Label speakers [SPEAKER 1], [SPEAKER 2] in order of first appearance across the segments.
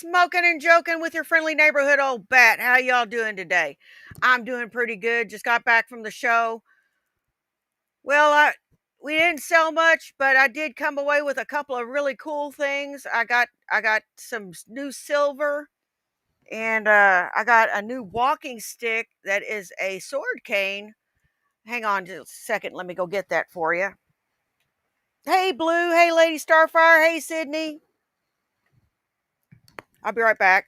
[SPEAKER 1] Smoking and joking with your friendly neighborhood old bat. How y'all doing today? I'm doing pretty good. Just got back from the show. Well, we didn't sell much, but I did come away with a couple of really cool things. I got some new silver, and I got a new walking stick that is a sword cane. Hang on just a second. Let me go get that for you. Hey, Blue. Hey, Lady Starfire. Hey, Sydney. I'll be right back.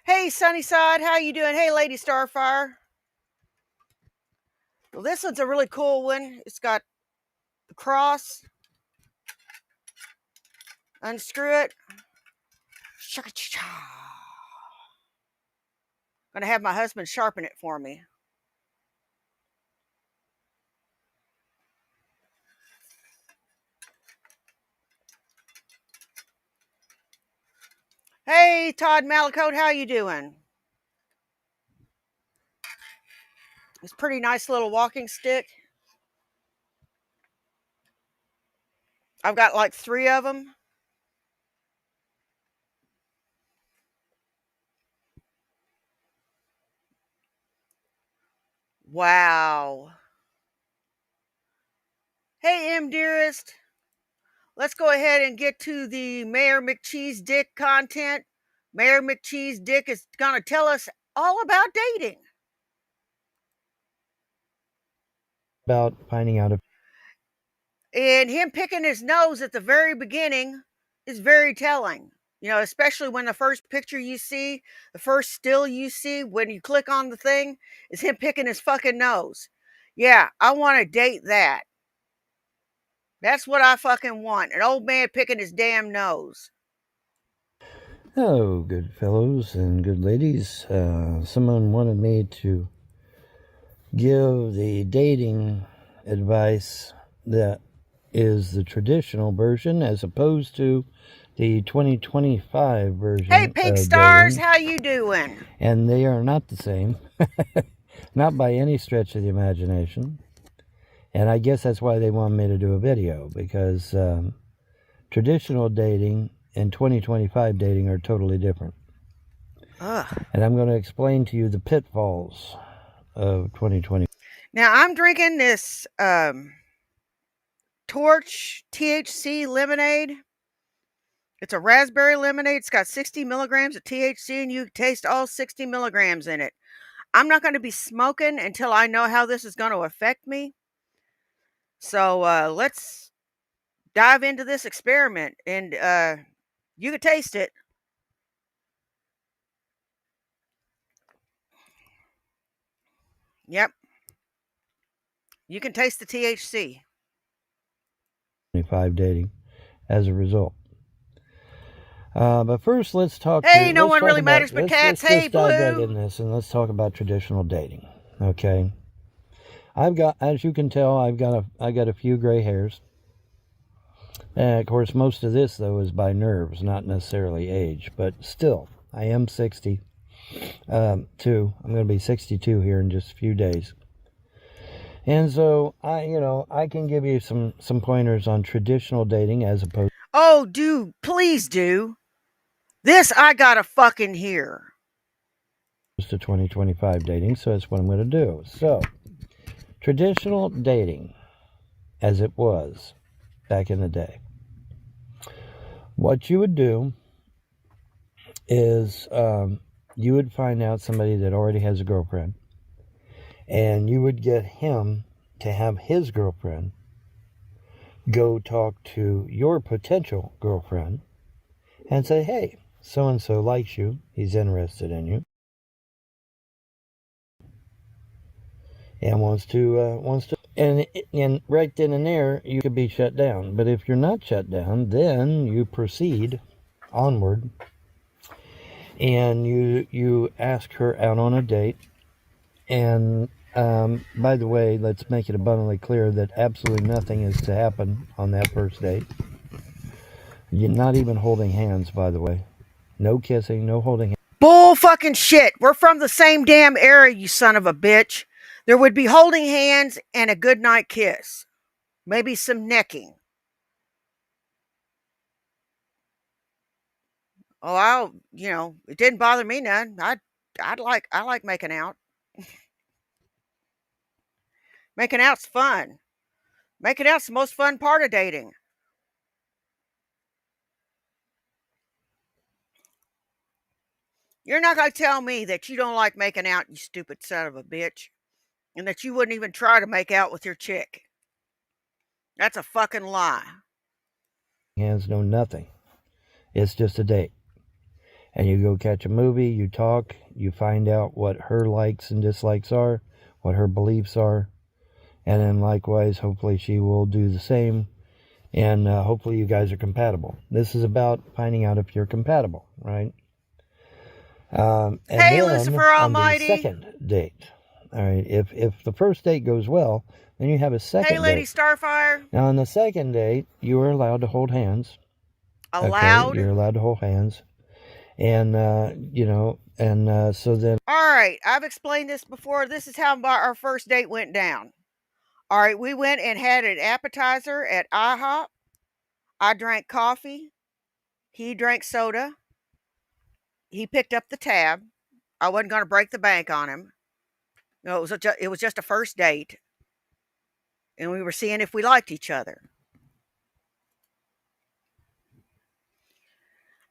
[SPEAKER 1] Hey, Sunnyside, how you doing? Hey, Lady Starfire. Well, this one's a really cool one. It's got the cross. Unscrew it. Gonna have my husband sharpen it for me. Hey, Todd Malacote, how you doing? It's a pretty nice little walking stick. I've got like 3 of them. Wow. Hey, M Dearest. Let's go ahead and get to the Mayor McCheese Dick content. Mayor McCheese Dick is gonna tell us all about dating.
[SPEAKER 2] About finding out if
[SPEAKER 1] And him picking his nose at the very beginning is very telling. You know, especially when the first picture you see, the first still you see when you click on the thing is him picking his fucking nose. Yeah, I want to date that. That's what I fucking want. An old man picking his damn nose.
[SPEAKER 2] hello, good fellows and good ladies. Someone wanted me to give the dating advice that is the traditional version as opposed to the 2025 version.
[SPEAKER 1] Hey, Pink Stars,
[SPEAKER 2] dating.
[SPEAKER 1] how you doing?
[SPEAKER 2] And they are not the same. Not by any stretch of the imagination. And I guess that's why they want me to do a video, because traditional dating and 2025 dating are totally different. And I'm going to explain to you the pitfalls of 2020.
[SPEAKER 1] Now, I'm drinking this Torch THC lemonade. It's a raspberry lemonade. It's got 60 milligrams of THC, and you taste all 60 milligrams in it. I'm not going to be smoking until I know how this is going to affect me. So let's dive into this experiment, and you can taste it. Yep. You can taste the THC.
[SPEAKER 2] 25 dating as a result. But first, let's talk.
[SPEAKER 1] Hey, no one really matters but cats. Hey, Blue.
[SPEAKER 2] Let's dive right in this and let's talk about traditional dating. Okay. I've got, as you can tell, I got a few gray hairs. And of course, most of this though is by nerves, not necessarily age. But still, I am 62. I'm going to be 62 here in just a few days. And so I can give you some pointers on traditional dating as opposed.
[SPEAKER 1] Oh, do please do. This I gotta fucking hear.
[SPEAKER 2] To 2025 dating, so that's what I'm going to do. So, traditional dating, as it was back in the day, what you would do is you would find out somebody that already has a girlfriend, and you would get him to have his girlfriend go talk to your potential girlfriend and say, hey, so-and-so likes you, he's interested in you, and wants to And right then and there, you could be shut down. But if you're not shut down, then you proceed onward, and you ask her out on a date. And by the way, let's make it abundantly clear that absolutely nothing is to happen on that first date. You're not even holding hands, by the way. No kissing, no holding hands.
[SPEAKER 1] Bull fucking shit. We're from the same damn era, you son of a bitch. There would be holding hands and a goodnight kiss. Maybe some necking. Oh, it didn't bother me none. I like making out. Making out's fun. Making out's the most fun part of dating. You're not gonna tell me that you don't like making out, you stupid son of a bitch, and that you wouldn't even try to make out with your chick. That's a fucking lie.
[SPEAKER 2] Hands, no nothing. It's just a date. And you go catch a movie, you talk, you find out what her likes and dislikes are, what her beliefs are, and then likewise, hopefully she will do the same, and hopefully you guys are compatible. This is about finding out if you're compatible, right? And
[SPEAKER 1] Hey,
[SPEAKER 2] then
[SPEAKER 1] Lucifer
[SPEAKER 2] on the
[SPEAKER 1] Almighty.
[SPEAKER 2] second date, all right, if the first date goes well, then you have a
[SPEAKER 1] Hey,
[SPEAKER 2] second
[SPEAKER 1] Lady
[SPEAKER 2] date.
[SPEAKER 1] Starfire.
[SPEAKER 2] Now on the second date, you are allowed to hold hands. Okay, you're
[SPEAKER 1] Allowed?
[SPEAKER 2] allowed to hold hands, and so then.
[SPEAKER 1] All right, I've explained this before. This is how our first date went down. All right, we went and had an appetizer at IHOP. I drank coffee. He drank soda. He picked up the tab. I wasn't going to break the bank on him. No, it was just a first date, and we were seeing if we liked each other.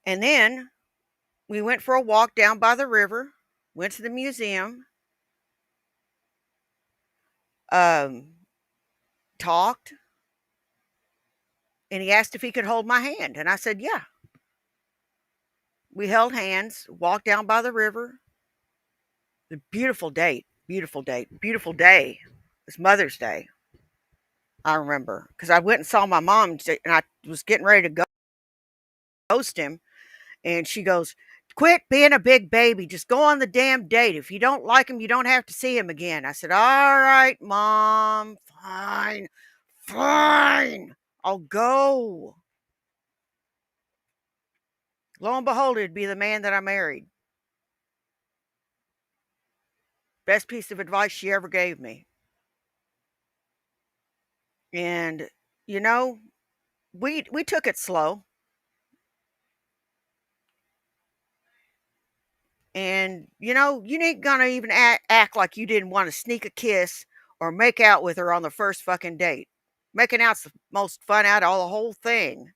[SPEAKER 1] And then we went for a walk down by the river. Went to the museum. Um, Talked, and he asked if he could hold my hand, and I said yeah. We held hands, walked down by the river. A beautiful date, beautiful date, beautiful day. It's Mother's Day. I remember because I went and saw my mom, and I was getting ready to ghost him, and she goes, "Quit being a big baby. Just go on the damn date. If you don't like him, you don't have to see him again." I said, "All right, Mom. Fine, fine. I'll go." Lo and behold, it'd be the man that I married. Best piece of advice she ever gave me. And you know, we took it slow. And you ain't gonna even act like you didn't want to sneak a kiss or make out with her on the first fucking date. Making out's the most fun out of all the whole thing.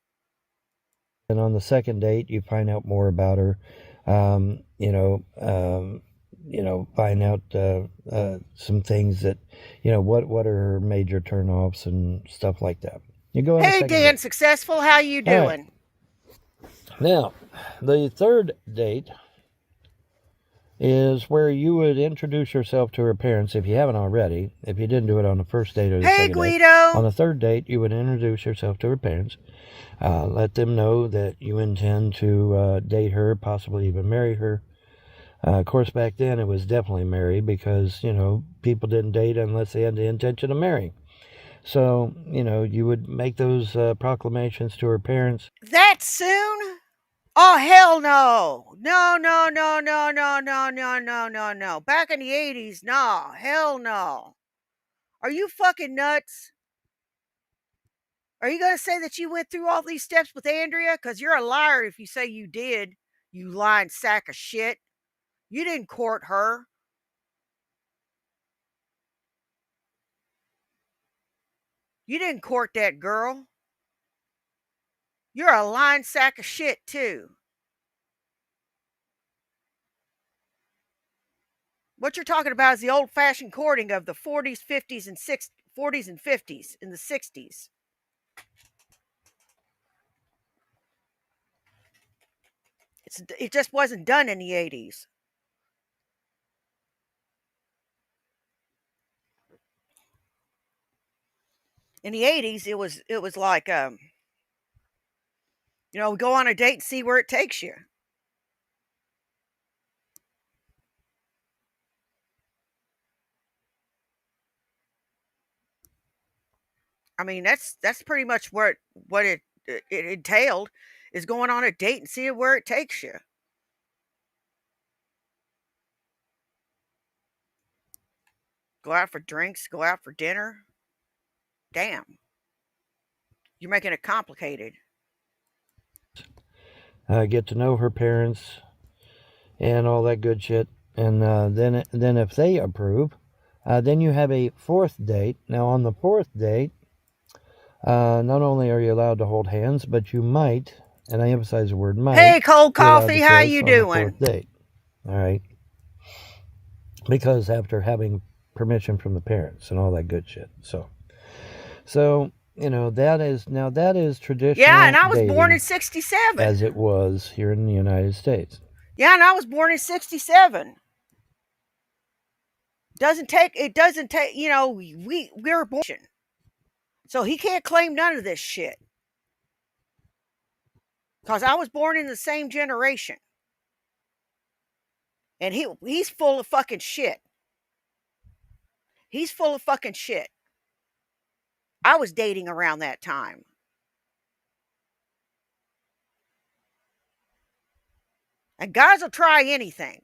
[SPEAKER 2] And on the second date, you find out more about her. Um, you know, um, find out some things that, what are her major turnoffs and stuff like that. You go on a
[SPEAKER 1] Hey
[SPEAKER 2] second
[SPEAKER 1] Dan,
[SPEAKER 2] date.
[SPEAKER 1] successful, how you
[SPEAKER 2] All right.
[SPEAKER 1] doing?
[SPEAKER 2] Now, the third date is where you would introduce yourself to her parents if you haven't already. If you didn't do it on the first date or the
[SPEAKER 1] Hey
[SPEAKER 2] second date, on
[SPEAKER 1] Guido.
[SPEAKER 2] the third date, you would introduce yourself to her parents. Let them know that you intend to date her, possibly even marry her. Of course, back then it was definitely marry because, people didn't date unless they had the intention of marrying. So, you would make those proclamations to her parents.
[SPEAKER 1] That soon? Oh hell no. No, no, no, no, no, no, no, no, no, no. Back in the 80s, no. Hell no. Are you fucking nuts? Are you going to say that you went through all these steps with Andrea? Because you're a liar if you say you did, you lying sack of shit. You didn't court her. You didn't court that girl. You're a lying sack of shit, too. What you're talking about is the old fashioned courting of the 40s, 50s, and 40s and 50s in the 60s. It just wasn't done in the 80s. In the 80s, it was like go on a date and see where it takes you. I mean, that's pretty much what it entailed, is going on a date and seeing where it takes you. Go out for drinks, go out for dinner. Damn, you're making it complicated.
[SPEAKER 2] Get to know her parents and all that good shit. And then if they approve, then you have a fourth date. Now on the fourth date, not only are you allowed to hold hands, but you might, and I emphasize the word might,
[SPEAKER 1] Hey, cold
[SPEAKER 2] be allowed
[SPEAKER 1] coffee,
[SPEAKER 2] to
[SPEAKER 1] how
[SPEAKER 2] kiss
[SPEAKER 1] you
[SPEAKER 2] on the fourth
[SPEAKER 1] doing?
[SPEAKER 2] date. All right, because after having permission from the parents and all that good shit. So that is
[SPEAKER 1] Yeah,
[SPEAKER 2] traditional
[SPEAKER 1] and I was born in
[SPEAKER 2] dating
[SPEAKER 1] '67.
[SPEAKER 2] as it was here in the United States.
[SPEAKER 1] Yeah, and I was born in '67. It doesn't take, we're born. So he can't claim none of this shit. Because I was born in the same generation. And he's full of fucking shit. He's full of fucking shit. I was dating around that time. And guys will try anything.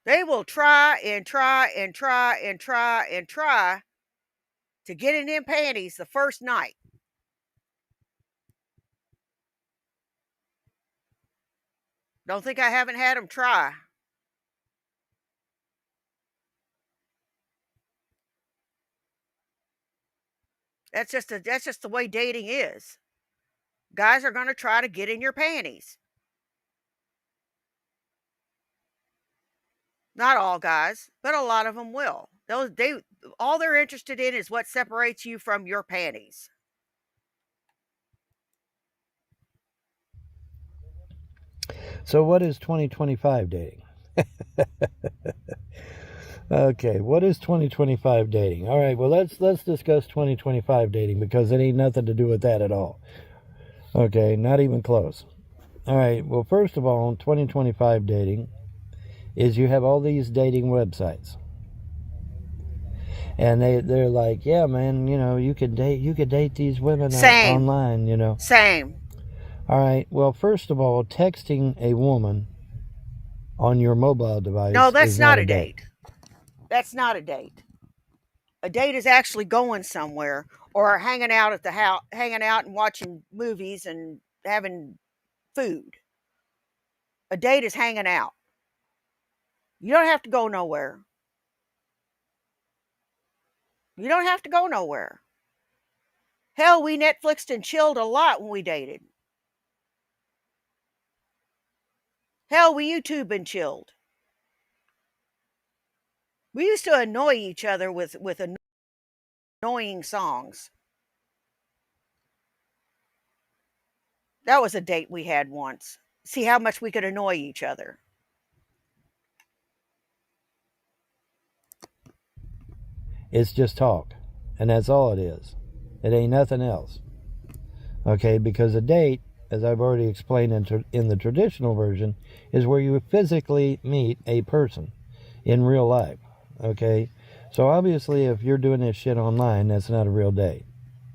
[SPEAKER 1] They will try and try and try and try and try to get in them panties the first night. Don't think I haven't had them try. That's just the way dating is. Guys are going to try to get in your panties. Not all guys, but a lot of them will. They all they're interested in is what separates you from your panties.
[SPEAKER 2] So what is 2025 dating? Okay, what is 2025 dating? All right, well let's discuss 2025 dating because it ain't nothing to do with that at all. Okay, not even close. All right, well first of all, 2025 dating is you have all these dating websites. And they're like, yeah, man, you could date these women
[SPEAKER 1] Same.
[SPEAKER 2] online.
[SPEAKER 1] Same.
[SPEAKER 2] All right, well first of all, texting a woman on your mobile
[SPEAKER 1] No,
[SPEAKER 2] device
[SPEAKER 1] that's
[SPEAKER 2] is not
[SPEAKER 1] not
[SPEAKER 2] a
[SPEAKER 1] a
[SPEAKER 2] date.
[SPEAKER 1] date. That's not a date. A date is actually going somewhere or hanging out at the house, hanging out and watching movies and having food. A date is hanging out. You don't have to go nowhere. You don't have to go nowhere. Hell, we Netflixed and chilled a lot when we dated. Hell, we YouTube and chilled. We used to annoy each other with annoying songs. That was a date we had once. See how much we could annoy each other.
[SPEAKER 2] It's just talk, and that's all it is. It ain't nothing else. Okay, because a date, as I've already explained in the traditional version, is where you physically meet a person in real life. Okay, so obviously, if you're doing this shit online, that's not a real date.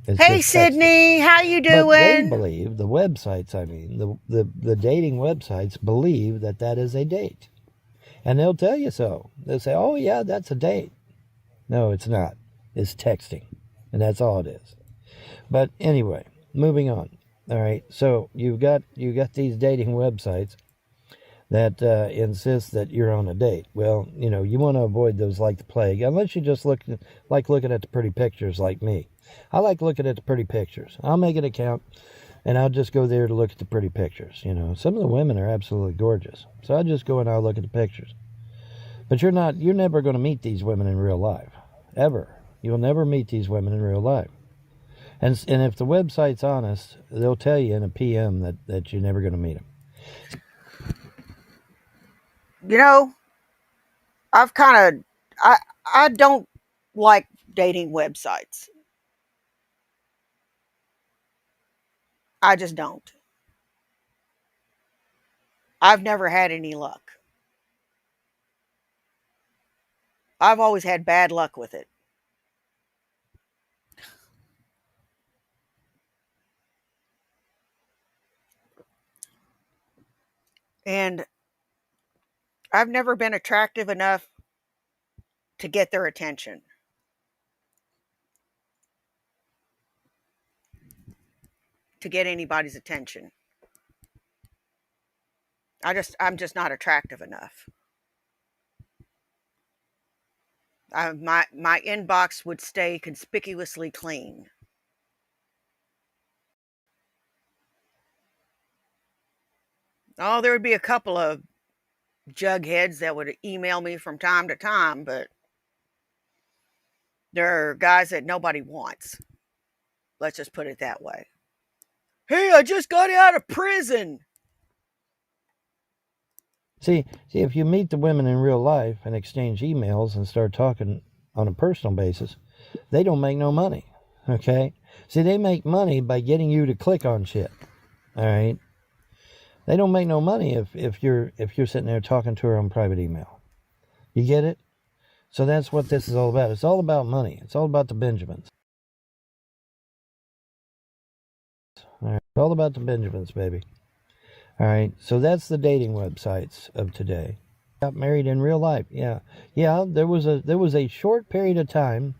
[SPEAKER 2] It's
[SPEAKER 1] Hey
[SPEAKER 2] just texting.
[SPEAKER 1] Sydney, how you
[SPEAKER 2] But they
[SPEAKER 1] doing?
[SPEAKER 2] believe, the websites, I mean, the dating websites believe that is a date. And they'll tell you so. They'll say, oh, yeah, that's a date. No, it's not. It's texting. And that's all it is. But anyway, moving on. All right. So you got these dating websites that insist that you're on a date. Well, you want to avoid those like the plague, unless you just like looking at the pretty pictures like me. I like looking at the pretty pictures. I'll make an account and I'll just go there to look at the pretty pictures. Some of the women are absolutely gorgeous. So I'll just go and I'll look at the pictures. But you're never going to meet these women in real life. Ever. You'll never meet these women in real life. And if the website's honest, they'll tell you in a PM that you're never going to meet them.
[SPEAKER 1] You know, I've kind of I don't like dating websites. I just don't. I've never had any luck. I've always had bad luck with it. And I've never been attractive enough to get their attention, to get anybody's attention. I'm just not attractive enough. My inbox would stay conspicuously clean. Oh, there would be a couple of jugheads that would email me from time to time, but there are guys that nobody wants. Let's just put it that way. Hey, I just got out of prison.
[SPEAKER 2] See, if you meet the women in real life and exchange emails and start talking on a personal basis, they don't make no money. Okay? See, they make money by getting you to click on shit. All right? They don't make no money if you're sitting there talking to her on private email. You get it? So that's what this is all about. It's all about money. It's all about the Benjamins. All right? It's all about the Benjamins, baby. All right, so that's the dating websites of today. Got married in real life, yeah. There was a short period of time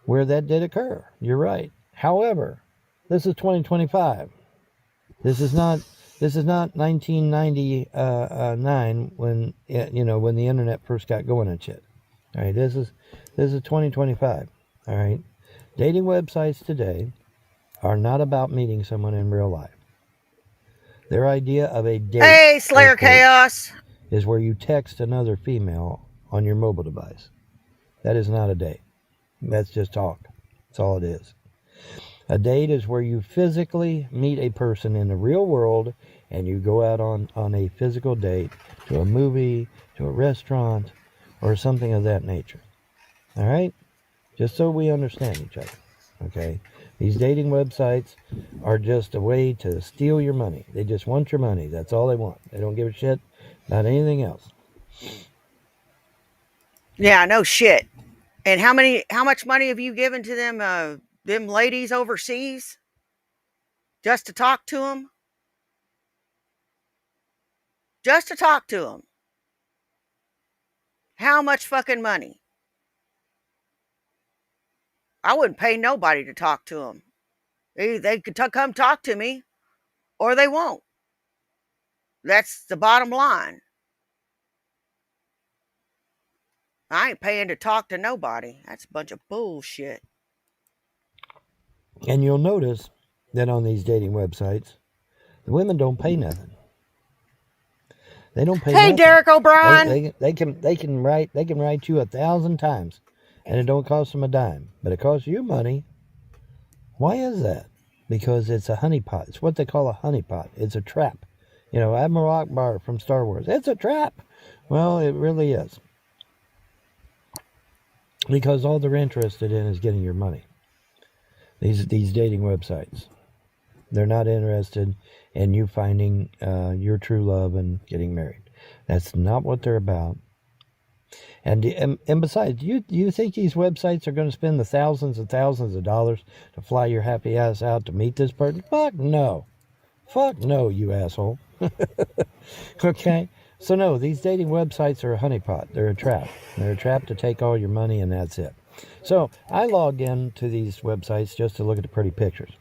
[SPEAKER 2] where that did occur. You're right. However, this is 2025. This is not 1999 when when the internet first got going and shit. All right, this is 2025. All right, dating websites today are not about meeting someone in real life. Their idea of a date,
[SPEAKER 1] hey, Slayer Chaos,
[SPEAKER 2] is where you text another female on your mobile device. That is not a date. That's just talk. That's all it is. A date is where you physically meet a person in the real world and you go out on a physical date to a movie, to a restaurant, or something of that nature. All right? Just so we understand each other. Okay? These dating websites are just a way to steal your money. They just want your money. That's all they want. They don't give a shit about anything else.
[SPEAKER 1] Yeah, no shit. And how much money have you given to them ladies overseas just to talk to them? Just to talk to them. How much fucking money? I wouldn't pay nobody to talk to them. They could come talk to me, or they won't. That's the bottom line. I ain't paying to talk to nobody. That's a bunch of bullshit.
[SPEAKER 2] And you'll notice that on these dating websites, the women don't pay nothing. They don't pay
[SPEAKER 1] Hey,
[SPEAKER 2] nothing.
[SPEAKER 1] Derek O'Brien.
[SPEAKER 2] They can write you 1,000 times, and it don't cost them a dime, but it costs you money. Why is that? Because it's a honeypot. It's what they call a honeypot. It's a trap. Admiral Akbar from Star Wars. It's a trap. Well, it really is. Because all they're interested in is getting your money. These dating websites. They're not interested in you finding your true love and getting married. That's not what they're about. And besides, do you think these websites are going to spend the thousands and thousands of dollars to fly your happy ass out to meet this person? Fuck no. Fuck no, you asshole. Okay? So no, these dating websites are a honeypot. They're a trap. They're a trap to take all your money, and that's it. So I logged in to these websites just to look at the pretty pictures.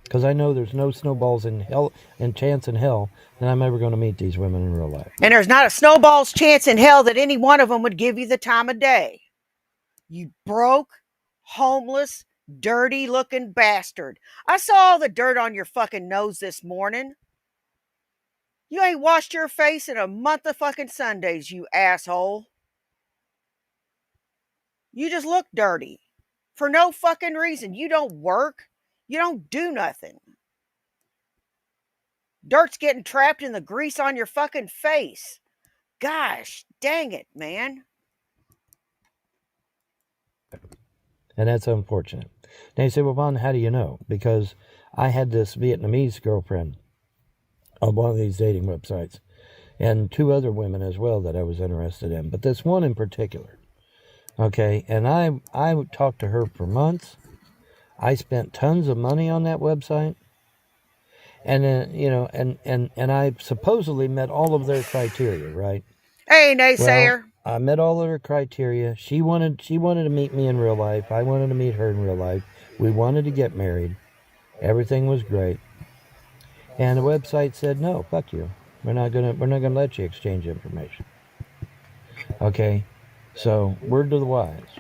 [SPEAKER 2] Because I know there's no snowballs in hell and chance in hell that I'm ever going to meet these women in real life.
[SPEAKER 1] And there's not a snowball's chance in hell that any one of them would give you the time of day. You broke, homeless, dirty looking bastard. I saw all the dirt on your fucking nose this morning. You ain't washed your face in a month of fucking Sundays, you asshole. You just look dirty. For no fucking reason. You don't work. You don't do nothing. Dirt's getting trapped in the grease on your fucking face. Gosh, dang it, man.
[SPEAKER 2] And that's unfortunate. Now you say, well, Vaughn, how do you know? Because I had this Vietnamese girlfriend on one of these dating websites, and two other women as well that I was interested in, but this one in particular. Okay, and I talked to her for months. I spent tons of money on that website, and then and I supposedly met all of their criteria, right?
[SPEAKER 1] Hey,
[SPEAKER 2] Well,
[SPEAKER 1] naysayer.
[SPEAKER 2] I met all of her criteria. She wanted to meet me in real life. I wanted to meet her in real life. We wanted to get married. Everything was great. And the website said, "No, fuck you. We're not gonna let you exchange information." Okay? So, word to the wise.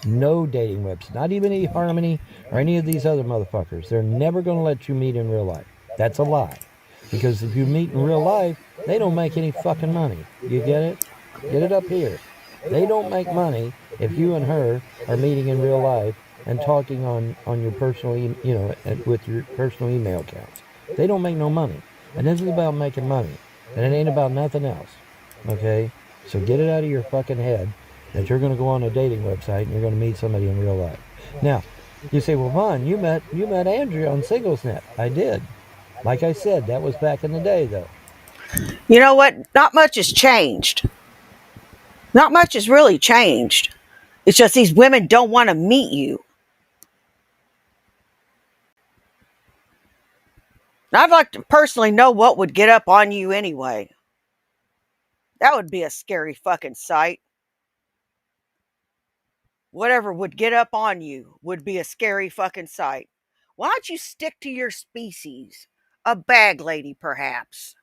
[SPEAKER 2] No dating websites, not even eHarmony or any of these other motherfuckers. They're never going to let you meet in real life. That's a lie. Because if you meet in real life, they don't make any fucking money. You get it? Get it up here. They don't make money if you and her are meeting in real life and talking on your personal, with your personal email accounts. They don't make no money. And this is about making money. And it ain't about nothing else. Okay? So get it out of your fucking head that you're going to go on a dating website and you're going to meet somebody in real life. Now, you say, well, Vaughn, you met Andrea on SinglesNet. I did. Like I said, that was back in the day, though.
[SPEAKER 1] You know what? Not much has changed. Not much has really changed. It's just these women don't want to meet you. I'd like to personally know what would get up on you anyway. That would be a scary fucking sight. Whatever would get up on you would be a scary fucking sight. Why don't you stick to your species? A bag lady, perhaps.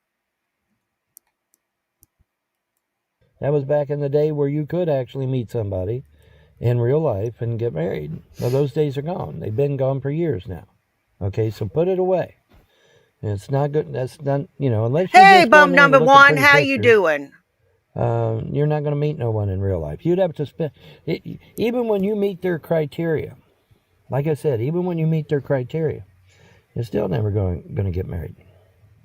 [SPEAKER 2] That was back in the day where you could actually meet somebody in real life and get married. Well, those days are gone. They've been gone for years now. Okay, so put it away. It's not good. That's not, unless you're
[SPEAKER 1] Hey,
[SPEAKER 2] just going
[SPEAKER 1] bum
[SPEAKER 2] there to
[SPEAKER 1] number
[SPEAKER 2] look at
[SPEAKER 1] one,
[SPEAKER 2] pretty
[SPEAKER 1] how you
[SPEAKER 2] pictures.
[SPEAKER 1] doing?
[SPEAKER 2] You're not going to meet no one in real life. You'd have to spend, even when you meet their criteria, like I said, even when you meet their criteria, you're still never going to get married.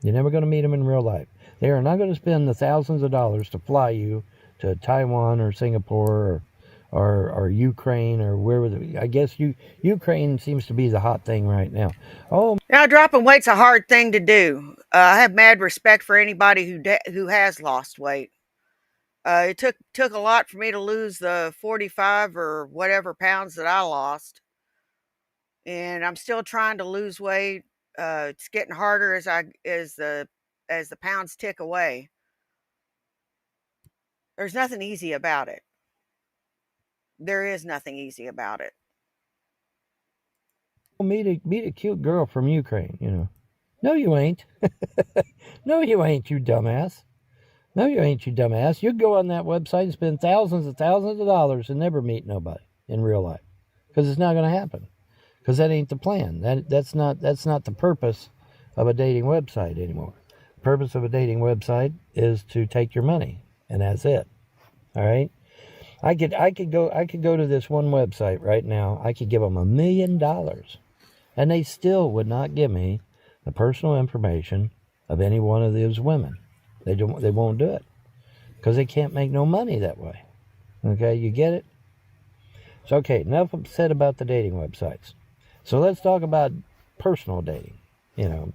[SPEAKER 2] You're never going to meet them in real life. They are not going to spend the thousands of dollars to fly you to Taiwan or Singapore or Ukraine or wherever. I guess Ukraine seems to be the hot thing right now. Oh,
[SPEAKER 1] Now, dropping weight's a hard thing to do. I have mad respect for anybody who has lost weight. It took a lot for me to lose the 45 or whatever pounds that I lost, and I'm still trying to lose weight. It's getting harder as the pounds tick away. There's nothing easy about it. There is nothing easy about it.
[SPEAKER 2] meet a cute girl from Ukraine. No, you ain't. No, you ain't, you dumbass. No, you ain't, you dumbass. You go on that website and spend thousands of dollars and never meet nobody in real life, because it's not going to happen. Because that ain't the plan. That's not the purpose of a dating website anymore. The purpose of a dating website is to take your money, and that's it. All right. I could go to this one website right now. I could give them $1 million, and they still would not give me the personal information of any one of those women. They don't. They won't do it because they can't make no money that way. Okay, you get it? So okay, enough said about the dating websites. So let's talk about personal dating. You know,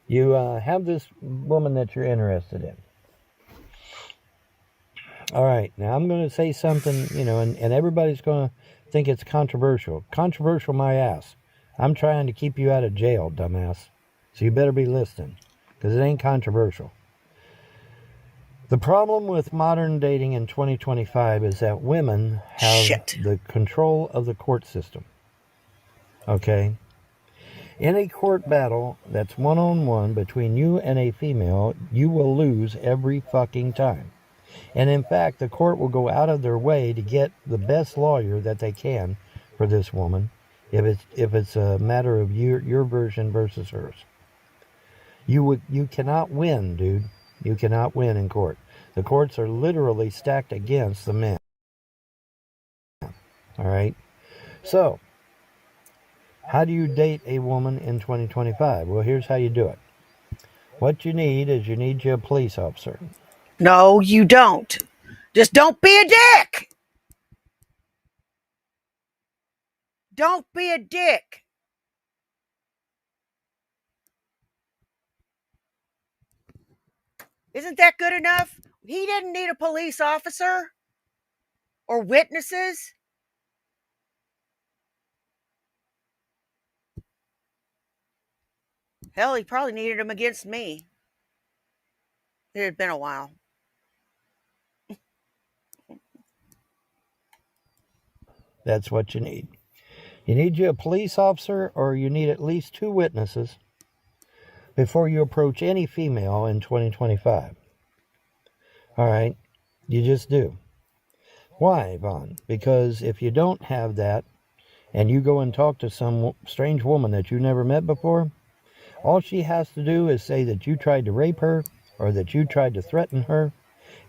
[SPEAKER 2] you have this woman that you're interested in. All right, now I'm going to say something, and everybody's going to think it's controversial. Controversial, my ass. I'm trying to keep you out of jail, dumbass. So you better be listening, because it ain't controversial. The problem with modern dating in 2025 is that women have
[SPEAKER 1] Shit.
[SPEAKER 2] the control of the court system. Okay? In a court battle that's one-on-one between you and a female, you will lose every fucking time. And in fact, the court will go out of their way to get the best lawyer that they can for this woman if it's a matter of your version versus hers. You cannot win, dude. You cannot win in court. The courts are literally stacked against the men. All right? So, how do you date a woman in 2025? Well, here's how you do it. What you need is you a police officer.
[SPEAKER 1] No, you don't. Just don't be a dick. Don't be a dick. Isn't that good enough? He didn't need a police officer or witnesses. Hell, he probably needed them against me. It had been a while.
[SPEAKER 2] That's what you need. You need you a police officer, or you need at least 2 witnesses before you approach any female in 2025. All right? You just do. Why, Vaughn? Because if you don't have that and you go and talk to some strange woman that you never met before, all she has to do is say that you tried to rape her or that you tried to threaten her,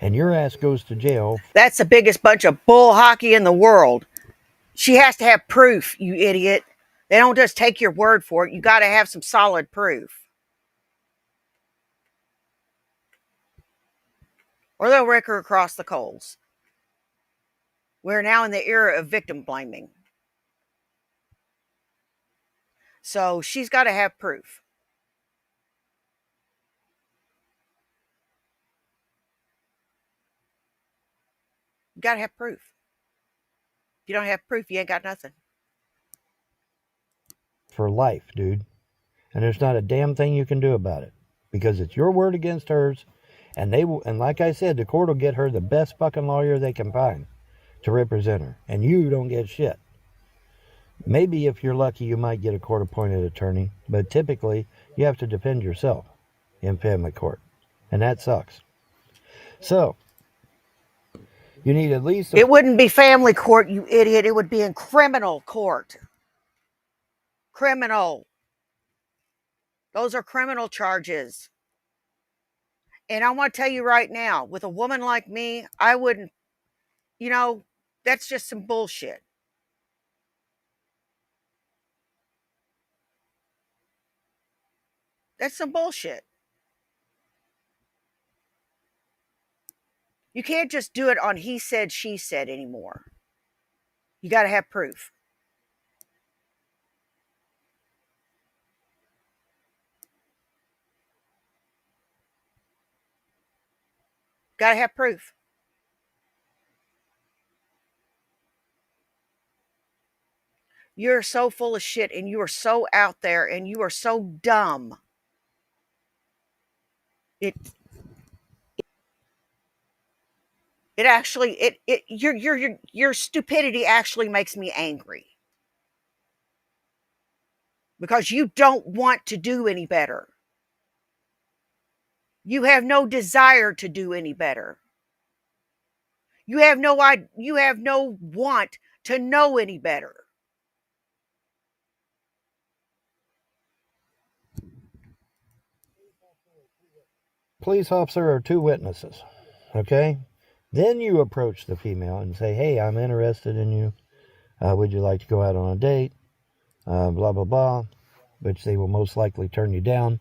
[SPEAKER 2] and your ass goes to jail.
[SPEAKER 1] That's the biggest bunch of bull hockey in the world. She has to have proof, you idiot. They don't just take your word for it. You got to have some solid proof. Or they'll wreck her across the coals. We're now in the era of victim blaming. So she's got to have proof. You got to have proof. If you don't have proof, you ain't got nothing.
[SPEAKER 2] For life, dude. And there's not a damn thing you can do about it, because it's your word against hers, and they will. And like I said, the court will get her the best fucking lawyer they can find to represent her, and you don't get shit. Maybe if you're lucky, you might get a court-appointed attorney, but typically you have to defend yourself in family court, and that sucks. So you need at least.
[SPEAKER 1] It wouldn't be family court, you idiot. It would be in criminal court. Criminal. Those are criminal charges. And I want to tell you right now, with a woman like me, I wouldn't, that's just some bullshit. That's some bullshit. You can't just do it on he said, she said anymore. You got to have proof. Got to have proof. You're so full of shit and you are so out there and you are so dumb. It actually your stupidity actually makes me angry. Because you don't want to do any better. You have no desire to do any better. You have no want to know any better.
[SPEAKER 2] Police officer or 2 witnesses, okay? Then you approach the female and say, hey, I'm interested in you. Would you like to go out on a date? Blah, blah, blah, which they will most likely turn you down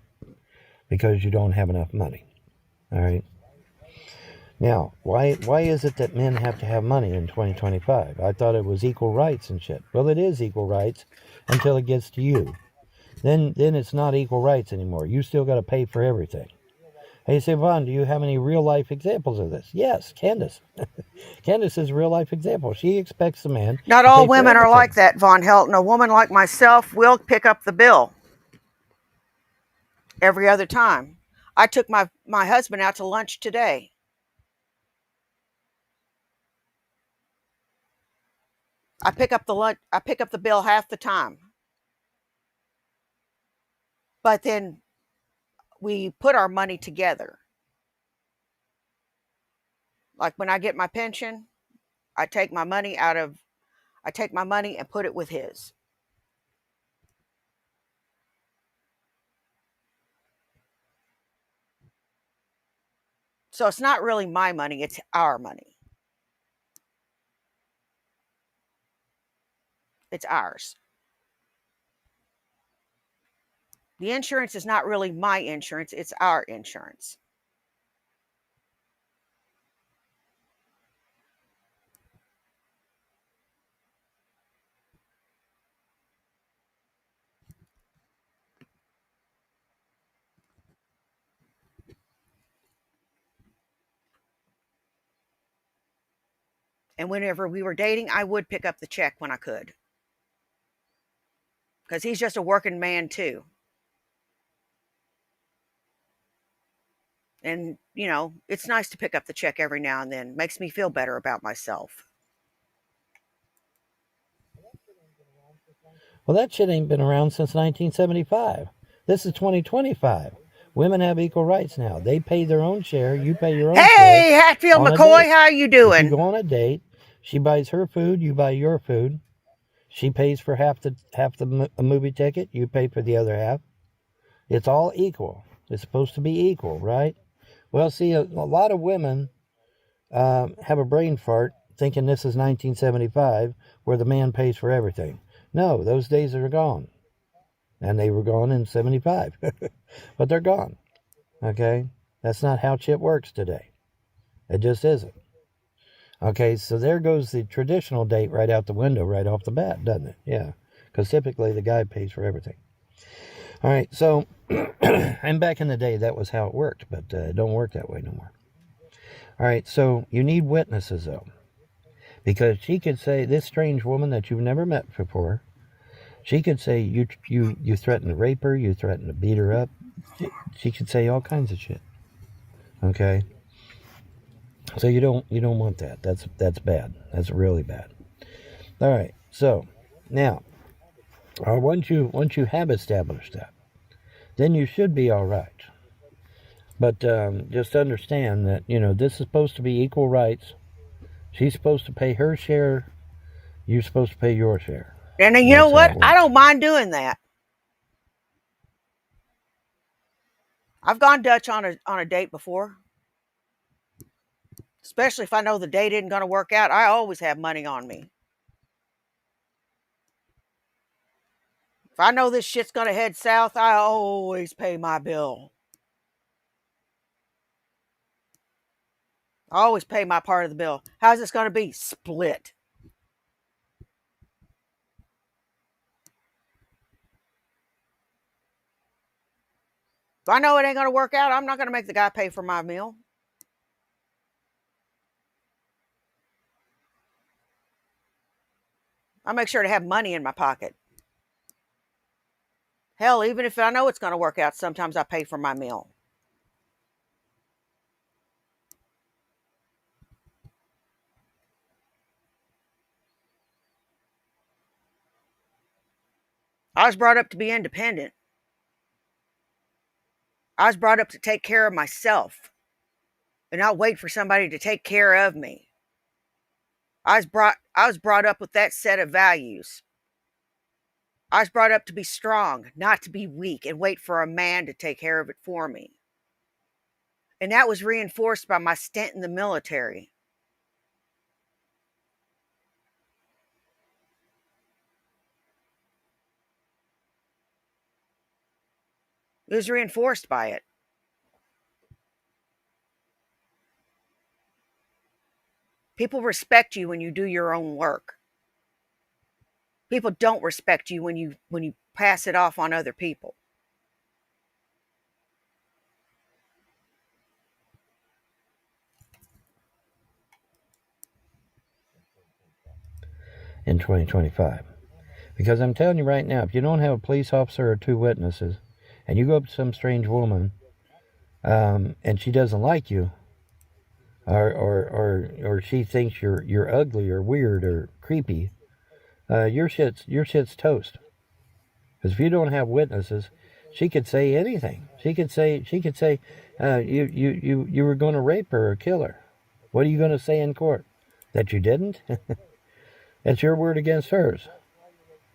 [SPEAKER 2] because you don't have enough money. All right? Now, why is it that men have to have money in 2025? I thought it was equal rights and shit. Well, it is equal rights until it gets to you. Then it's not equal rights anymore. You still got to pay for everything. Hey, say, Vaughn, do you have any real-life examples of this? Yes, Candace. Candace is a real-life example. She expects the man
[SPEAKER 1] Not
[SPEAKER 2] to
[SPEAKER 1] all
[SPEAKER 2] pay for
[SPEAKER 1] women are
[SPEAKER 2] everything.
[SPEAKER 1] like that, Von Helton. A woman like myself will pick up the bill every other time. I took my husband out to lunch today. I pick up the bill half the time. But then we put our money together. Like when I get my pension, I take my money and put it with his. So it's not really my money, it's our money. It's ours. The insurance is not really my insurance, it's our insurance. And whenever we were dating, I would pick up the check when I could, because he's just a working man too. And, it's nice to pick up the check every now and then. Makes me feel better about myself.
[SPEAKER 2] Well, that shit ain't been around since 1975. This is 2025. Women have equal rights now. They pay their own share. You pay your own share
[SPEAKER 1] Hey, Hatfield
[SPEAKER 2] on a
[SPEAKER 1] McCoy,
[SPEAKER 2] date.
[SPEAKER 1] how you
[SPEAKER 2] If you
[SPEAKER 1] doing?
[SPEAKER 2] go on a date, she buys her food, you buy your food. She pays for half the movie ticket. You pay for the other half. It's all equal. It's supposed to be equal, right? Well, see, a lot of women have a brain fart thinking this is 1975 where the man pays for everything. No, those days are gone. And they were gone in 75. But they're gone. Okay? That's not how shit works today. It just isn't. Okay, so there goes the traditional date right out the window right off the bat, doesn't it? Yeah. Because typically the guy pays for everything. All right, so, and back in the day, that was how it worked, but it don't work that way no more. All right, so you need witnesses, though. Because she could say, this strange woman that you've never met before, she could say you threatened to rape her, you threatened to beat her up. She could say all kinds of shit. Okay, so you don't want that. That's bad. That's really bad. All right, so now once you have established that, then you should be all right. But just understand that this is supposed to be equal rights. She's supposed to pay her share. You're supposed to pay your share.
[SPEAKER 1] And you know
[SPEAKER 2] That's how
[SPEAKER 1] what?
[SPEAKER 2] it
[SPEAKER 1] I
[SPEAKER 2] works.
[SPEAKER 1] don't mind doing that. I've gone Dutch on a date before, especially if I know the date isn't going to work out. I always have money on me. If I know this shit's going to head south, I always pay my bill. I always pay my part of the bill. How's this going to be? Split. If I know it ain't going to work out, I'm not going to make the guy pay for my meal. I make sure to have money in my pocket. Hell, even if I know it's going to work out, sometimes I pay for my meal. I was brought up to be independent. I was brought up to take care of myself and not wait for somebody to take care of me. I was brought up with that set of values. I was brought up to be strong, not to be weak and wait for a man to take care of it for me. And that was reinforced by my stint in the military. It was reinforced by it. People respect you when you do your own work. People don't respect you when you pass it off on other people.
[SPEAKER 2] In 2025. Because I'm telling you right now, if you don't have a police officer or two witnesses, and you go up to some strange woman, and she doesn't like you, or she thinks you're ugly or weird or creepy, your shit's toast. Because if you don't have witnesses, she could say anything. She could say, you were going to rape her or kill her. What are you going to say in court? That you didn't? That's your word against hers.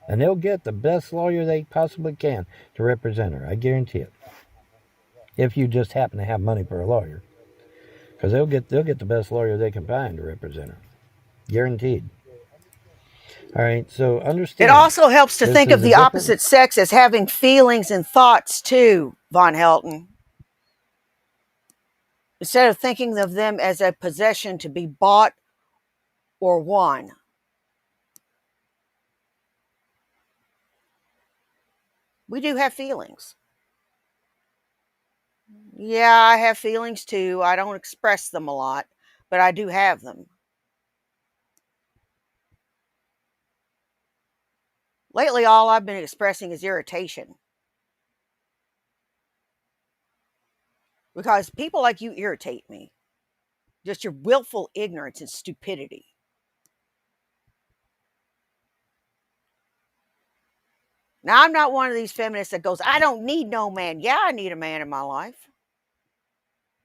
[SPEAKER 2] And they'll get the best lawyer they possibly can to represent her. I guarantee it. If you just happen to have money for a lawyer, because they'll get the best lawyer they can find to represent her, guaranteed. All right, so
[SPEAKER 1] It
[SPEAKER 2] understand
[SPEAKER 1] also helps to
[SPEAKER 2] this
[SPEAKER 1] think of
[SPEAKER 2] is a
[SPEAKER 1] the
[SPEAKER 2] different.
[SPEAKER 1] opposite sex as having feelings and thoughts too, Von Helton, instead of thinking of them as a possession to be bought or won. We do have feelings. Yeah, I have feelings too. I don't express them a lot, but I do have them. Lately, all I've been expressing is irritation because people like you irritate me. Just your willful ignorance and stupidity. Now, I'm not one of these feminists that goes, I don't need no man. Yeah, I need a man in my life.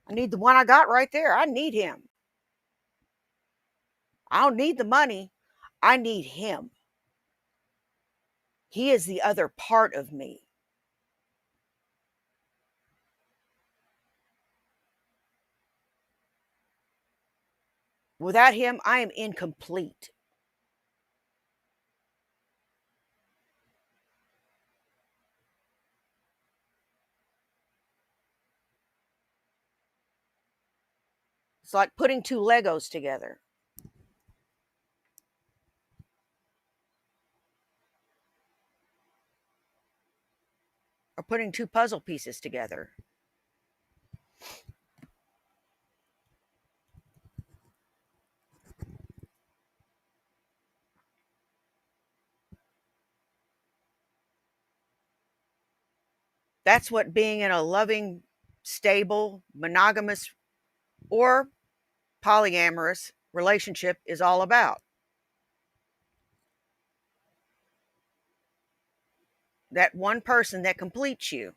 [SPEAKER 1] I need the one I got right there. I need him. I don't need the money. I need him. He is the other part of me. Without him, I am incomplete. It's like putting two Legos together or putting two puzzle pieces together. That's what being in a loving, stable, monogamous, or polyamorous relationship is all about. That one person that completes you.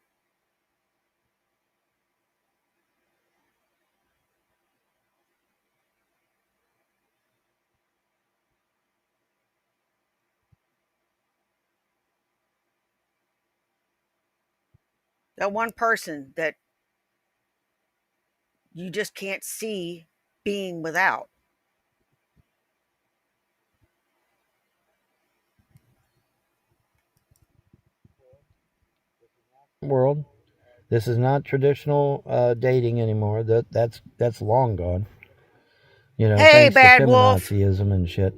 [SPEAKER 1] That one person that you just can't see being without.
[SPEAKER 2] World. This is not traditional dating anymore. That's long gone. You know,
[SPEAKER 1] Hey,
[SPEAKER 2] thanks to
[SPEAKER 1] bad wolf.
[SPEAKER 2] feminazism and shit.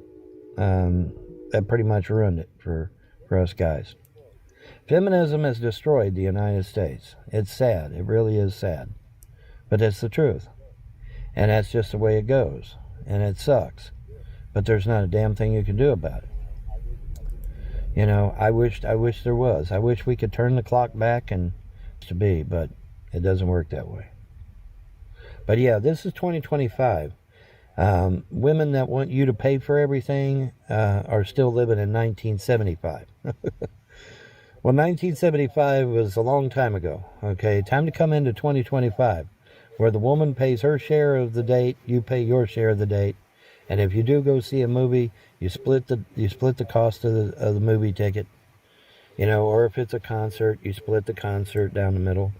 [SPEAKER 2] That pretty much ruined it for us guys. Feminism has destroyed the United States. It's sad. It really is sad. But it's the truth. And that's just the way it goes. And it sucks. But there's not a damn thing you can do about it. You know, I wish there was. I wish we could turn the clock back and to be, but it doesn't work that way. But yeah, this is 2025. Women that want you to pay for everything are still living in 1975. Well, 1975 was a long time ago. Okay, time to come into 2025, where the woman pays her share of the date, you pay your share of the date, and if you do go see a movie, you split the cost of the movie ticket. You know, or if it's a concert, you split the concert down the middle.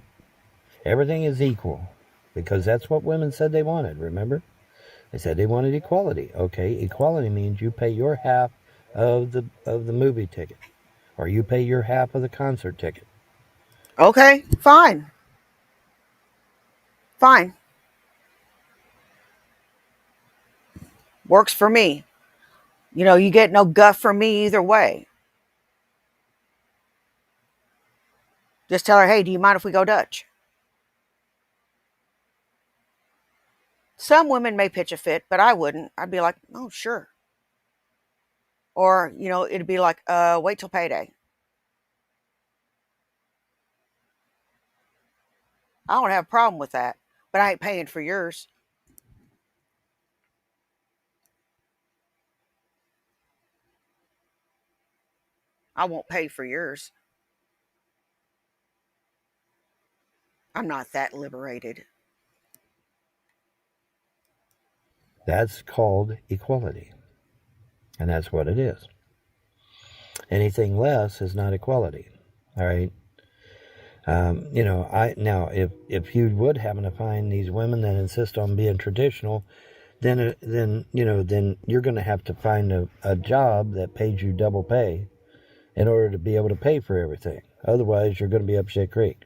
[SPEAKER 2] Everything is equal because that's what women said they wanted. Remember, they said they wanted equality. Okay, equality means you pay your half of the movie ticket, or you pay your half of the concert ticket.
[SPEAKER 1] Okay, fine. Fine. Works for me. You know, you get no guff from me either way. Just tell her, hey, do you mind if we go Dutch? Some women may pitch a fit, but I wouldn't. I'd be like, oh, sure. Or, you know, it'd be like, wait till payday. I don't have a problem with that, but I ain't paying for yours. I won't pay for yours. I'm not that liberated.
[SPEAKER 2] That's called equality, and that's what it is. Anything less is not equality. All right. You know, if you would happen to find these women that insist on being traditional, then you're going to have to find a job that pays you double pay in order to be able to pay for everything. Otherwise, you're going to be up shit creek.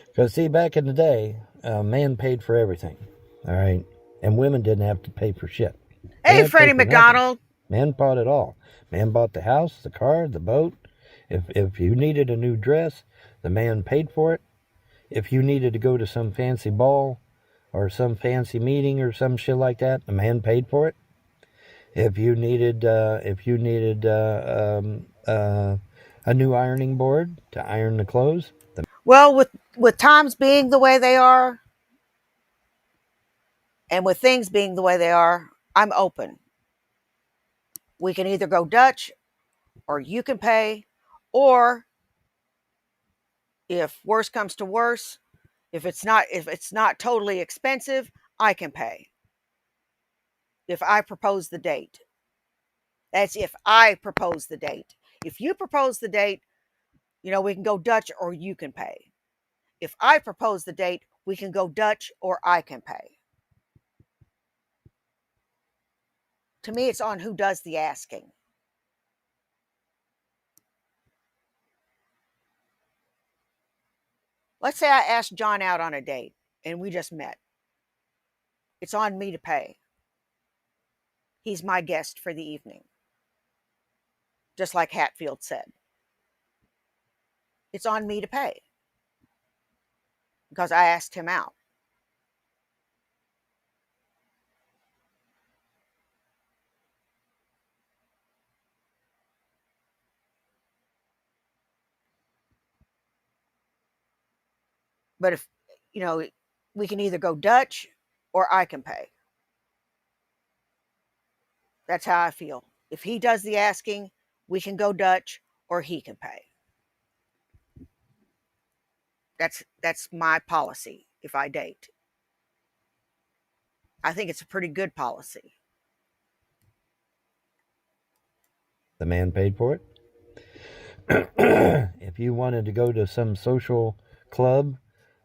[SPEAKER 2] Because see, back in the day, man paid for everything. All right, and women didn't have to pay for shit. They
[SPEAKER 1] Hey,
[SPEAKER 2] didn't have to pay
[SPEAKER 1] Freddie
[SPEAKER 2] for nothing.
[SPEAKER 1] McDonald.
[SPEAKER 2] Man bought it all. Man bought the house, the car, the boat. If you needed a new dress, the man paid for it. If you needed to go to some fancy ball or some fancy meeting or some shit like that, the man paid for it. If you needed a new ironing board to iron the clothes,
[SPEAKER 1] Well, with times being the way they are, and with things being the way they are, I'm open. We can either go Dutch, or you can pay, or if worse comes to worse, if it's not totally expensive, I can pay. If I propose the date. That's if I propose the date. If you propose the date, we can go Dutch or you can pay. If I propose the date, we can go Dutch or I can pay. To me, it's on who does the asking. Let's say I asked John out on a date and we just met. It's on me to pay. He's my guest for the evening, just like Hatfield said. It's on me to pay because I asked him out. But if, you know, we can either go Dutch or I can pay. That's how I feel. If he does the asking, we can go Dutch or he can pay. That's my policy if I date. I think it's a pretty good policy.
[SPEAKER 2] the man paid for it. If you wanted to go to some social club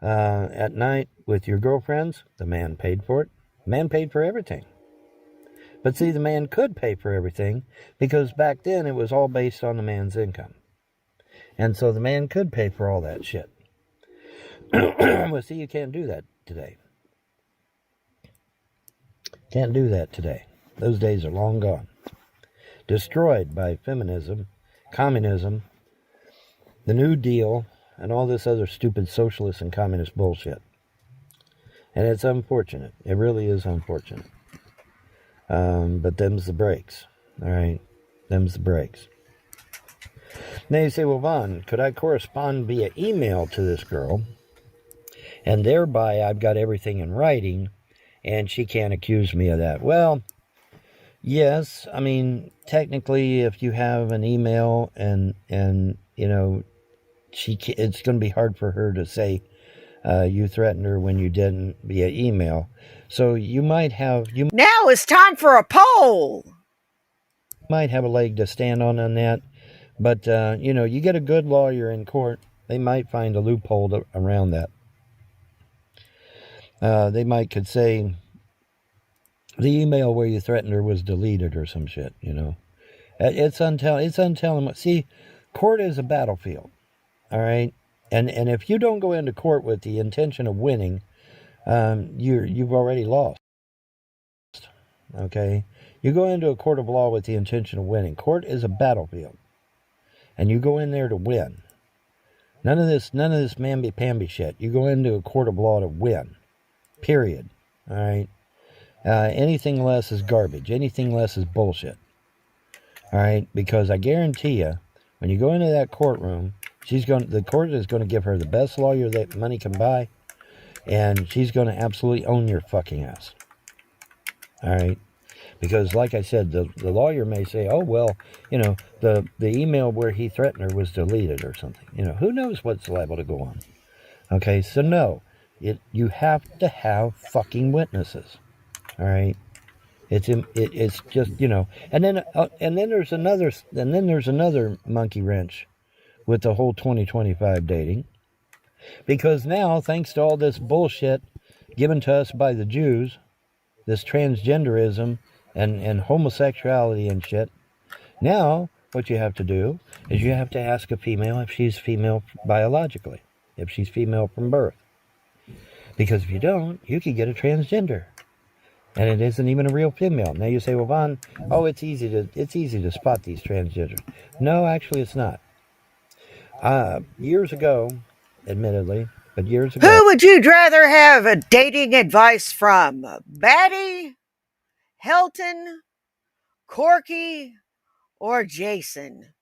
[SPEAKER 2] at night with your girlfriends, the man paid for it. The man paid for everything. But see, the man could pay for everything because back then it was all based on the man's income. And so the man could pay for all that shit. Well, see, you can't do that today. Can't do that today. Those days are long gone. Destroyed by feminism, communism, the New Deal, and all this other stupid socialist and communist bullshit. And it's unfortunate. It really is unfortunate. But them's the breaks. All right? Them's the breaks. Now you say, well, Vaughn, could I correspond via email to this girl? And thereby I've got everything in writing, and she can't accuse me of that. Well, yes. I mean, technically, if you have an email and it's going to be hard for her to say you threatened her when you didn't via email. So you might have
[SPEAKER 1] Now it's time for a poll.
[SPEAKER 2] a leg to stand on that. But you get a good lawyer in court, they might find a loophole around that. They could say the email where you threatened her was deleted or some shit. It's untelling. See, court is a battlefield. All right, and if you don't go into court with the intention of winning, you've already lost. Okay, you go into a court of law with the intention of winning. Court is a battlefield, and you go in there to win. None of this mamby-pamby shit. You go into a court of law to win. Period. All right. Anything less is garbage. Anything less is bullshit. All right, because I guarantee you, when you go into that courtroom, the court is going to give her the best lawyer that money can buy, and she's going to absolutely own your fucking ass. All right, because like I said, the lawyer may say, oh well, the email where he threatened her was deleted or something. Who knows what's liable to go on. Okay, so no, you have to have fucking witnesses. All right. It's just and then there's another monkey wrench with the whole 2025 dating, because now, thanks to all this bullshit given to us by the Jews, this transgenderism and homosexuality and shit, now what you have to do is you have to ask a female if she's female biologically, if she's female from birth, because if you don't, you could get a transgender. And it isn't even a real female. Now you say, well, Vaughn, it's easy to spot these transgenders. No, actually, it's not. Years ago, admittedly, but years ago.
[SPEAKER 1] Who would you rather have a dating advice from? Batty, Helton, Corky or Jason?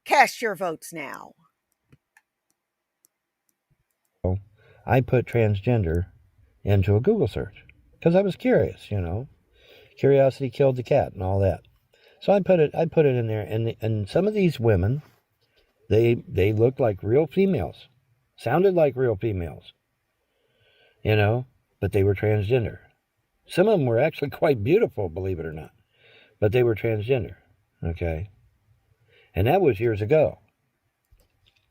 [SPEAKER 1] Cast your votes now.
[SPEAKER 2] I put transgender into a Google search because I was curious, Curiosity killed the cat and all that. So I put it in there, and some of these women, they looked like real females, sounded like real females, but they were transgender. Some of them were actually quite beautiful, believe it or not, but they were transgender. Okay, and that was years ago.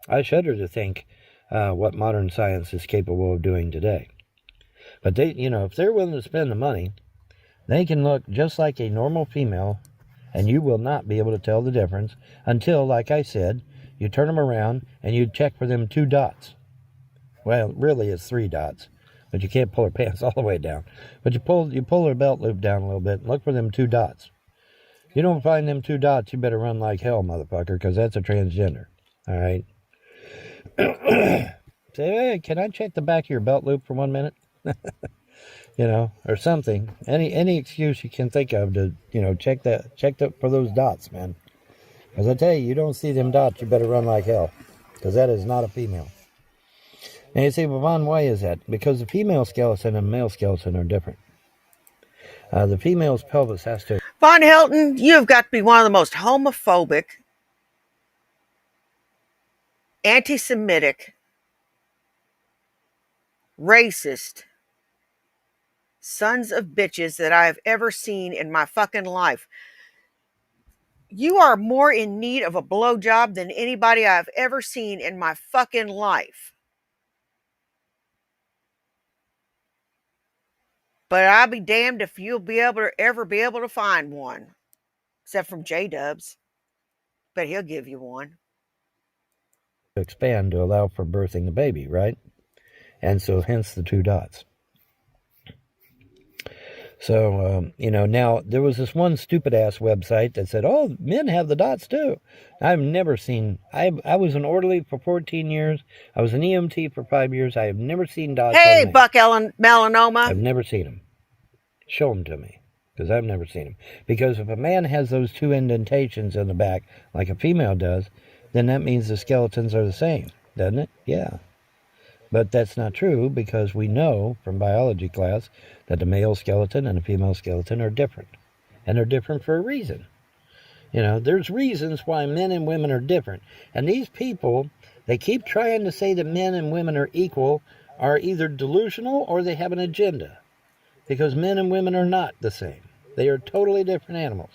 [SPEAKER 2] I shudder to think what modern science is capable of doing today. But if they're willing to spend the money, they can look just like a normal female, and you will not be able to tell the difference until, like I said, you turn them around and you check for them 2 dots. Well, really, it's 3 dots, but you can't pull her pants all the way down. But you pull her belt loop down a little bit and look for them 2 dots. If you don't find them 2 dots, you better run like hell, motherfucker, because that's a transgender. All right. Say, hey, can I check the back of your belt loop for 1 minute? Or something. Any excuse you can think of to, check for those dots, man. As I tell you, you don't see them dots, you better run like hell, because that is not a female. And you say, well, Vaughn, why is that? Because the female skeleton and male skeleton are different. The female's pelvis has to.
[SPEAKER 1] Von Hilton, you've got to be one of the most homophobic, anti Semitic, racist sons of bitches that I have ever seen in my fucking life. You are more in need of a blowjob than anybody I've ever seen in my fucking life. But I'll be damned if you'll ever be able to find one. Except from J-Dubs. But he'll give you one.
[SPEAKER 2] Expand to allow for birthing the baby, right? And so hence the 2 dots. So, now there was this one stupid ass website that said, oh, men have the dots too. I've never seen, I was an orderly for 14 years. I was an EMT for 5 years. I have never seen dots on
[SPEAKER 1] Hey,
[SPEAKER 2] men.
[SPEAKER 1] Buck Melanoma.
[SPEAKER 2] I've never seen them. Show them to me, because I've never seen them. Because if a man has those 2 indentations in the back, like a female does, then that means the skeletons are the same, doesn't it? Yeah. But that's not true, because we know from biology class that the male skeleton and the female skeleton are different. And they're different for a reason. There's reasons why men and women are different. And these people, they keep trying to say that men and women are equal, are either delusional or they have an agenda. Because men and women are not the same. They are totally different animals.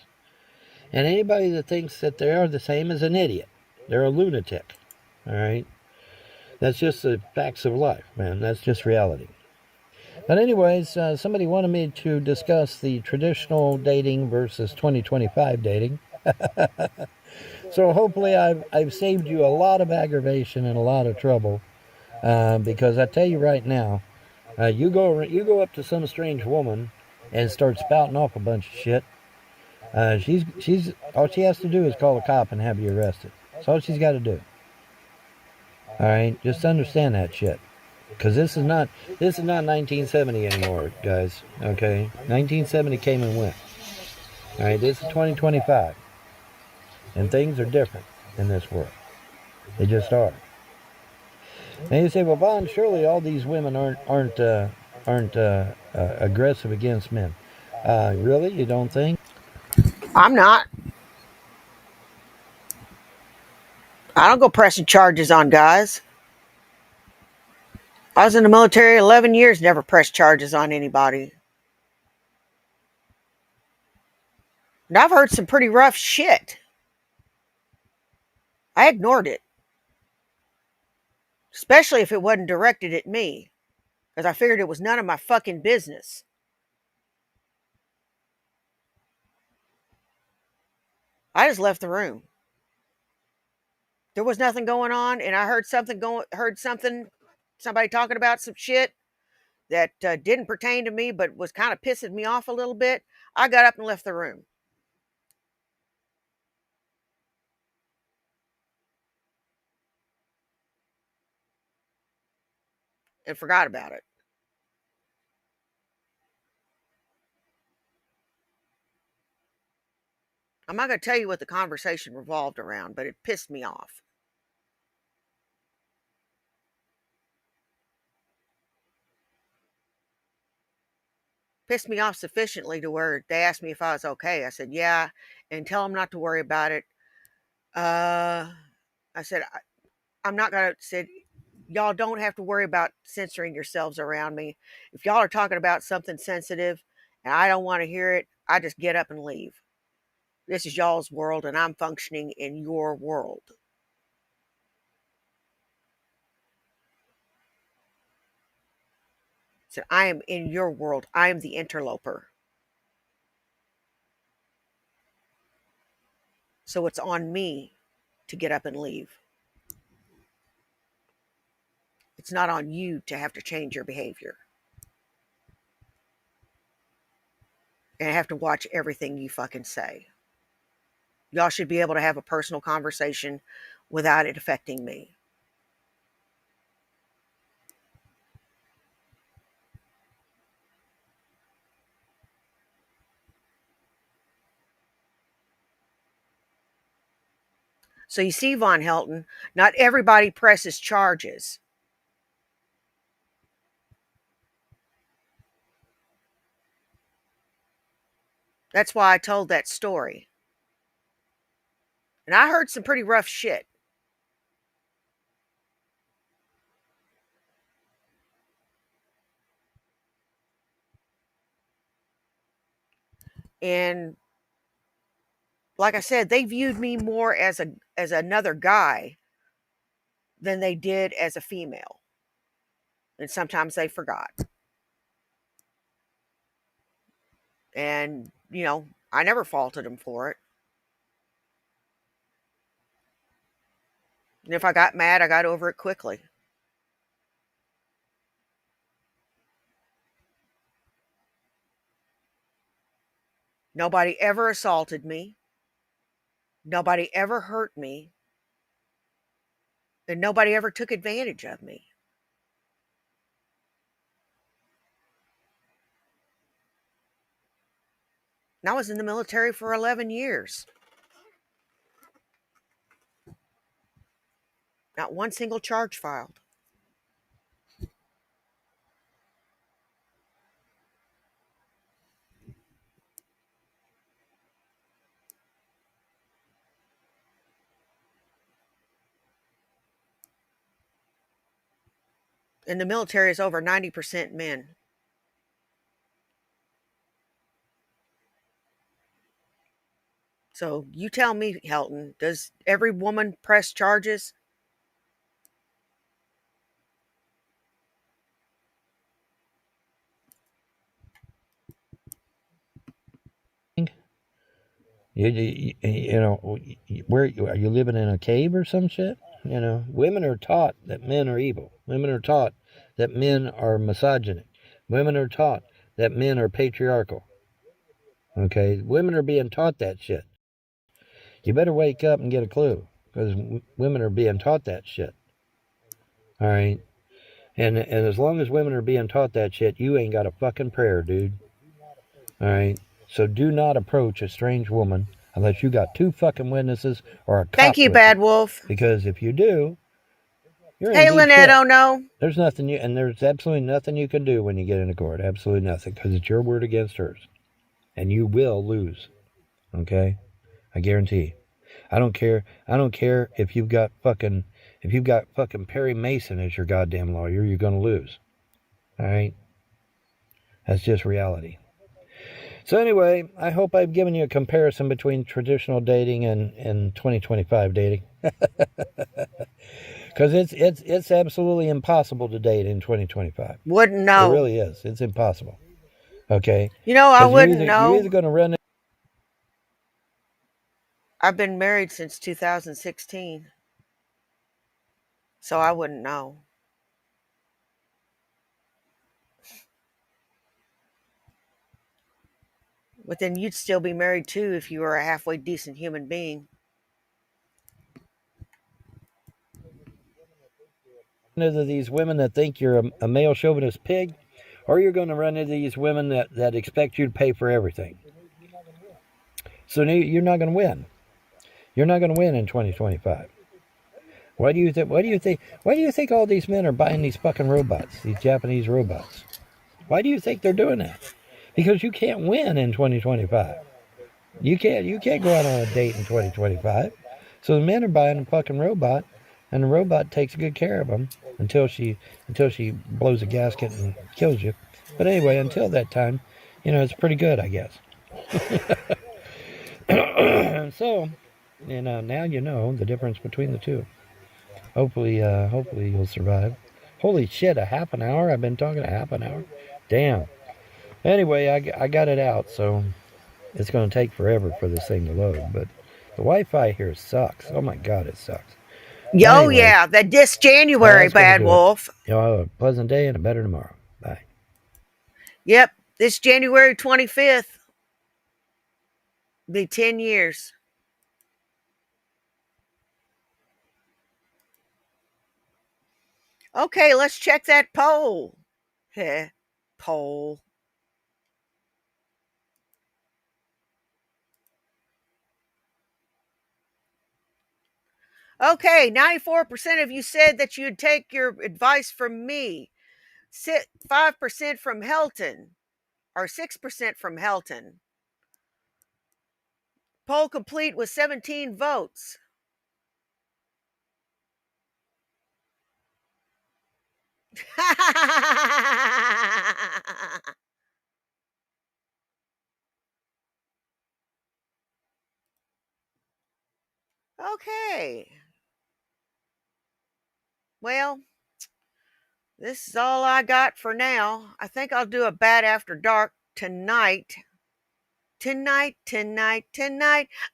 [SPEAKER 2] And anybody that thinks that they are the same is an idiot. They're a lunatic. All right? That's just the facts of life, man. That's just reality. But anyways, somebody wanted me to discuss the traditional dating versus 2025 dating. So hopefully I've saved you a lot of aggravation and a lot of trouble. Because I tell you right now, you go up to some strange woman and start spouting off a bunch of shit. She's all she has to do is call a cop and have you arrested. That's all she's got to do. All right, just understand that shit, because this is not 1970 anymore, guys. Okay, 1970 came and went. All right, this is 2025, and things are different in this world. They just are. And you say, well, Vaughn, surely all these women aren't aggressive against men. Really, you don't think?
[SPEAKER 1] I'm not. I don't go pressing charges on guys. I was in the military 11 years, never pressed charges on anybody. And I've heard some pretty rough shit. I ignored it. Especially if it wasn't directed at me. Because I figured it was none of my fucking business. I just left the room. There was nothing going on, and I heard somebody talking about some shit that didn't pertain to me, but was kind of pissing me off a little bit. I got up and left the room. And forgot about it. I'm not going to tell you what the conversation revolved around, but it pissed me off. Pissed me off sufficiently to where they asked me if I was okay. I said, yeah, and tell them not to worry about it. I said, I'm not going to say, y'all don't have to worry about censoring yourselves around me. If y'all are talking about something sensitive and I don't want to hear it, I just get up and leave. This is y'all's world and I'm functioning in your world. So I am in your world. I am the interloper. So it's on me to get up and leave. It's not on you to have to change your behavior and have to watch everything you fucking say. Y'all should be able to have a personal conversation without it affecting me. So you see, Von Helton, not everybody presses charges. That's why I told that story. And I heard some pretty rough shit. And like I said, they viewed me more as another guy than they did as a female. And sometimes they forgot. And, I never faulted them for it. And if I got mad, I got over it quickly. Nobody ever assaulted me. Nobody ever hurt me. And nobody ever took advantage of me. And I was in the military for 11 years. Not one single charge filed. And the military is over 90% men. So you tell me, Helton, does every woman press charges?
[SPEAKER 2] Where are you living in a cave or some shit? Women are taught that men are evil. Women are taught that men are misogynic. Women are taught that men are patriarchal. Okay, women are being taught that shit. You better wake up and get a clue because women are being taught that shit. All right, and as long as women are being taught that shit, you ain't got a fucking prayer, dude. All right, so do not approach a strange woman unless you got two fucking witnesses or a
[SPEAKER 1] Thank
[SPEAKER 2] cop
[SPEAKER 1] you,
[SPEAKER 2] with
[SPEAKER 1] Bad
[SPEAKER 2] you.
[SPEAKER 1] Wolf.
[SPEAKER 2] Because if you do, you're in
[SPEAKER 1] Hey,
[SPEAKER 2] deep
[SPEAKER 1] Lynette,
[SPEAKER 2] shit.
[SPEAKER 1] oh no.
[SPEAKER 2] There's nothing there's absolutely nothing you can do when you get into court. Absolutely nothing, because it's your word against hers, and you will lose. Okay, I guarantee. I don't care. I don't care if you've got fucking Perry Mason as your goddamn lawyer. You're gonna lose. All right, that's just reality. So anyway, I hope I've given you a comparison between traditional dating and 2025 dating. Because it's absolutely impossible to date in 2025.
[SPEAKER 1] Wouldn't
[SPEAKER 2] It
[SPEAKER 1] know.
[SPEAKER 2] really is. It's impossible. Okay,
[SPEAKER 1] I
[SPEAKER 2] because
[SPEAKER 1] wouldn't
[SPEAKER 2] you're either
[SPEAKER 1] know.
[SPEAKER 2] going to run.
[SPEAKER 1] I've been married since 2016. So I wouldn't know. But then you'd still be married too if you were a halfway decent human being.
[SPEAKER 2] Into these women that think you're a male chauvinist pig, or you're going to run into these women that expect you to pay for everything. So you're not going to win. You're not going to win in 2025. Why do you think? Why do you think? Why do you think all these men are buying these fucking robots? These Japanese robots. Why do you think they're doing that? Because you can't win in 2025. You can't go out on a date in 2025. So the men are buying a fucking robot, and the robot takes good care of them until she blows a gasket and kills you. But anyway, until that time, it's pretty good, I guess. So, now you know the difference between the two. Hopefully you'll survive. Holy shit, a half an hour? I've been talking a half an hour? Damn. Anyway, I got it out, so it's going to take forever for this thing to load. But the Wi-Fi here sucks. Oh my god, it sucks. But
[SPEAKER 1] Oh,
[SPEAKER 2] anyway,
[SPEAKER 1] yeah, that this January,
[SPEAKER 2] that's going to
[SPEAKER 1] Bad
[SPEAKER 2] do it.
[SPEAKER 1] Wolf.
[SPEAKER 2] Have a pleasant day and a better tomorrow. Bye.
[SPEAKER 1] Yep, this January 25th be 10 years. Okay, let's check that poll. Heh, poll. Okay, 94% of you said that you'd take your advice from me. 5% from Helton, or 6% from Helton. Poll complete with 17 votes. Okay. Well, this is all I got for now. I think I'll do a Bad After Dark tonight. Tonight.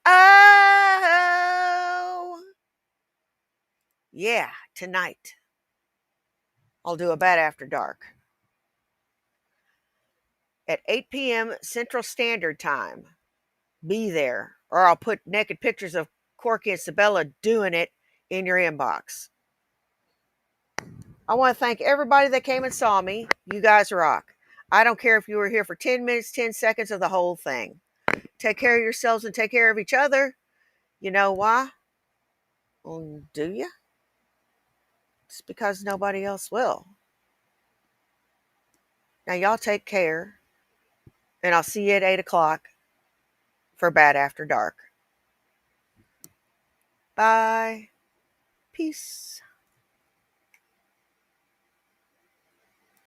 [SPEAKER 1] Oh, yeah, tonight. I'll do a Bad After Dark at 8 p.m. Central Standard Time. Be there, or I'll put naked pictures of Corky and Sabella doing it in your inbox. I want to thank everybody that came and saw me. You guys rock. I don't care if you were here for 10 minutes, 10 seconds, or the whole thing. Take care of yourselves and take care of each other. You know why? Well, do you? It's because nobody else will. Now, y'all take care, and I'll see you at 8 o'clock for Bad After Dark. Bye. Peace.